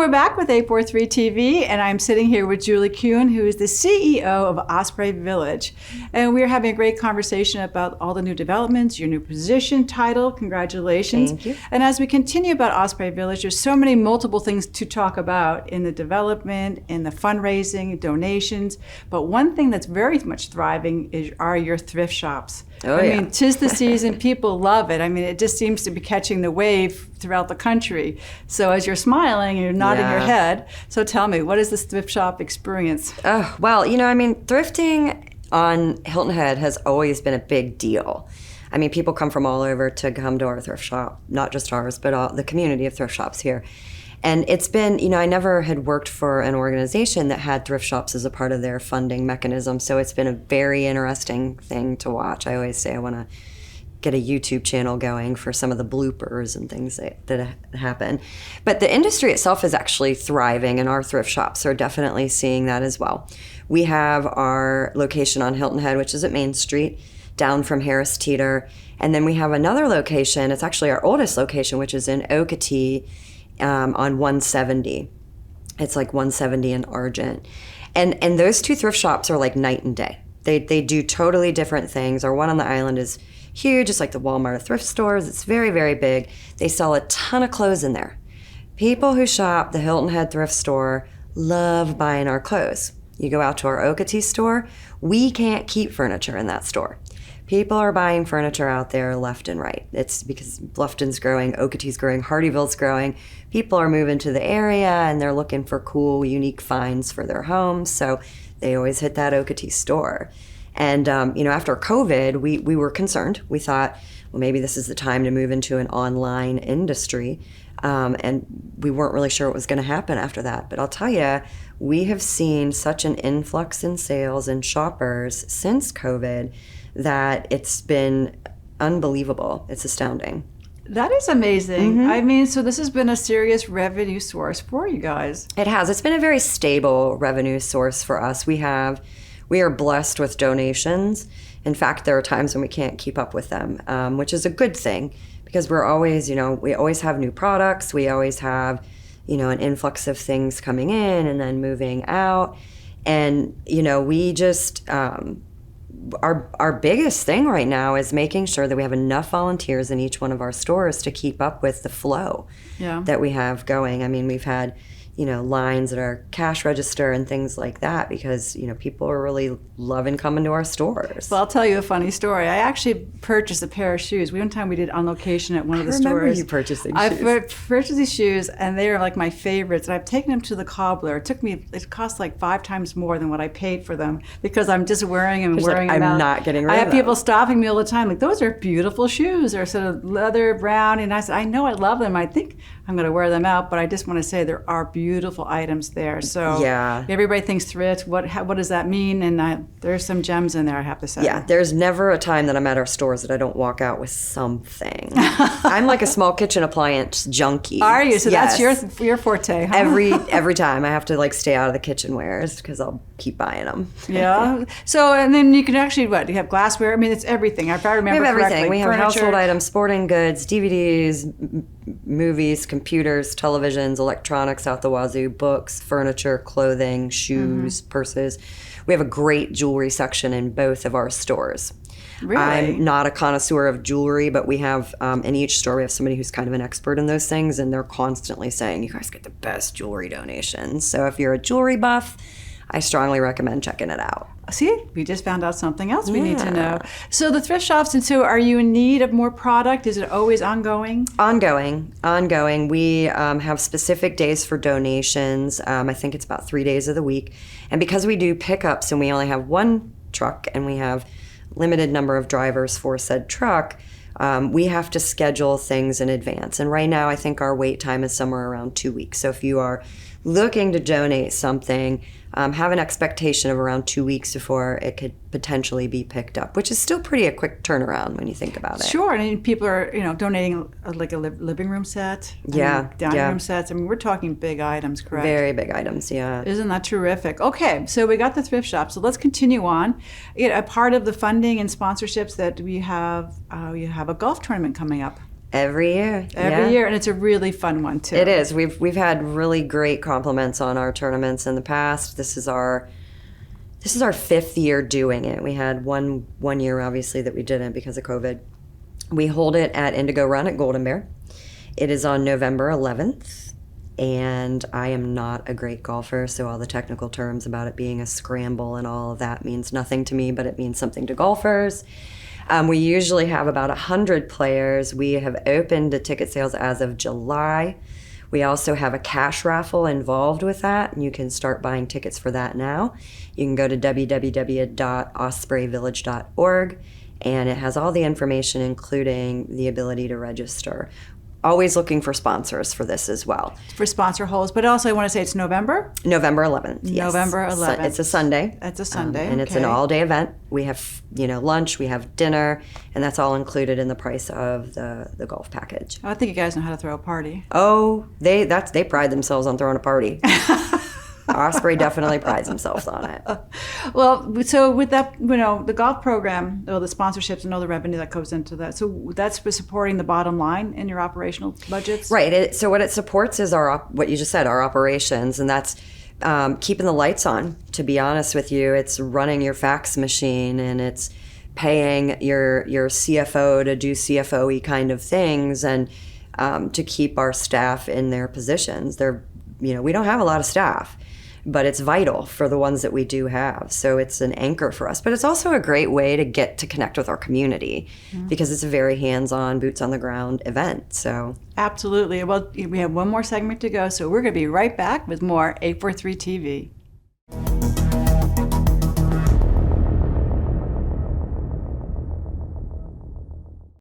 we're back with 843 TV, and I'm sitting here with Julie Kuhn, who is the CEO of Osprey Village. And we're having a great conversation about all the new developments, your new position title. Congratulations. Thank you. And as we continue about Osprey Village, there's so many multiple things to talk about in the development, in the fundraising, donations. But one thing that's very much thriving are your thrift shops. I mean, 'tis the season. People love it. I mean, it just seems to be catching the wave throughout the country. So as you're smiling and you're nodding your head, so tell me, what is this thrift shop experience? Oh, well, thrifting on Hilton Head has always been a big deal. I mean, people come from all over to come to our thrift shop, not just ours, but all the community of thrift shops here. And it's been, I never had worked for an organization that had thrift shops as a part of their funding mechanism. So it's been a very interesting thing to watch. I always say I want to get a YouTube channel going for some of the bloopers and things that happen. But the industry itself is actually thriving, and our thrift shops are definitely seeing that as well. We have our location on Hilton Head, which is at Main Street, down from Harris Teeter. And then we have another location, it's actually our oldest location, which is in Okatie, on 170. It's like 170 and Argent. And those two thrift shops are like night and day. They do totally different things. Our one on the island is huge. It's like the Walmart of thrift stores. It's very, very big. They sell a ton of clothes in there. People who shop the Hilton Head thrift store love buying our clothes. You go out to our Okatie store, we can't keep furniture in that store. People are buying furniture out there left and right. It's because Bluffton's growing, Okatie's growing, Hardyville's growing. People are moving to the area and they're looking for cool, unique finds for their homes. So they always hit that Okatie store. And, after COVID, we were concerned. We thought, well, maybe this is the time to move into an online industry. And we weren't really sure what was going to happen after that. But I'll tell you, we have seen such an influx in sales and shoppers since COVID that it's been unbelievable. It's astounding. That is amazing. Mm-hmm. I mean, so this has been a serious revenue source for you guys. It has. It's been a very stable revenue source for us. We are blessed with donations. In fact, there are times when we can't keep up with them, which is a good thing because we're always, we always have new products. We always have, an influx of things coming in and then moving out. And, we just... Our biggest thing right now is making sure that we have enough volunteers in each one of our stores to keep up with the flow that we have going. I mean, we've had, lines at our cash register and things like that because, people are really loving coming to our stores. Well, I'll tell you a funny story. I actually purchased a pair of shoes. One time we did on location at one of the stores. I remember you purchasing shoes. I purchased these shoes, and they are like my favorites. And I've taken them to the cobbler. It cost like 5 times more than what I paid for them because I'm just wearing them and wearing them out. I'm not getting rid of them. I have people stopping me all the time, like, those are beautiful shoes. They're sort of leather brown. And I said, I know I love them. I think I'm going to wear them out, but I just want to say there are beautiful items there. So everybody thinks thrift. What does that mean? And there's some gems in there, I have to say. Yeah, there's never a time that I'm at our stores that I don't walk out with something. I'm like a small kitchen appliance junkie. Are you? So that's your forte, huh? Every time I have to stay out of the kitchenwares because I'll keep buying them. Yeah. So and then you can actually you have glassware. I mean, it's everything. If I remember correctly. We have everything. We have furniture, household items, sporting goods, DVDs, movies, computers, televisions, electronics out the wazoo, books, furniture, clothing, shoes, purses. We have a great jewelry section in both of our stores. Really? I'm not a connoisseur of jewelry, but we have, in each store, we have somebody who's kind of an expert in those things, and they're constantly saying, you guys get the best jewelry donations. So if you're a jewelry buff, I strongly recommend checking it out. See, we just found out something else we need to know. So the thrift shops, and so are you in need of more product? Is it always ongoing? Ongoing. We have specific days for donations. I think it's about 3 days of the week. And because we do pickups and we only have one truck and we have limited number of drivers for said truck, we have to schedule things in advance. And right now I think our wait time is somewhere around 2 weeks. So if you are looking to donate something, have an expectation of around 2 weeks before it could potentially be picked up, which is still a quick turnaround when you think about it. Sure, and people are donating like a living room set, dining room sets. I mean, we're talking big items, correct? Very big items, yeah. Isn't that terrific? Okay, so we got the thrift shop. So let's continue on. A part of the funding and sponsorships that we have, you have a golf tournament coming up. Every year. Every year, and it's a really fun one too. It is. We've had really great compliments on our tournaments in the past. This is our 5th year doing it. We had one year, obviously, that we didn't because of COVID. We hold it at Indigo Run at Golden Bear. It is on November 11th, and I am not a great golfer, so all the technical terms about it being a scramble and all of that means nothing to me, but it means something to golfers. We usually have about 100 players. We have opened to ticket sales as of July. We also have a cash raffle involved with that, and you can start buying tickets for that now. You can go to www.ospreyvillage.org, and it has all the information, including the ability to register. Always looking for sponsors for this as well. For sponsor holes, but also I want to say it's November? November 11th, yes. November 11th. It's a Sunday. It's a Sunday, and it's an all-day event. We have, lunch, we have dinner, and that's all included in the price of the golf package. I think you guys know how to throw a party. Oh, they pride themselves on throwing a party. Osprey definitely prides themselves on it. Well, so with that, the golf program, the sponsorships and all the revenue that goes into that, so that's for supporting the bottom line in your operational budgets? Right. So what it supports is what you just said, our operations, and that's keeping the lights on, to be honest with you. It's running your fax machine, and it's paying your CFO to do CFO-y kind of things, and to keep our staff in their positions. We don't have a lot of staff, but it's vital for the ones that we do have. So it's an anchor for us. But it's also a great way to get to connect with our community because it's a very hands-on, boots-on-the-ground event. So absolutely. Well, we have one more segment to go, so we're going to be right back with more 843 TV.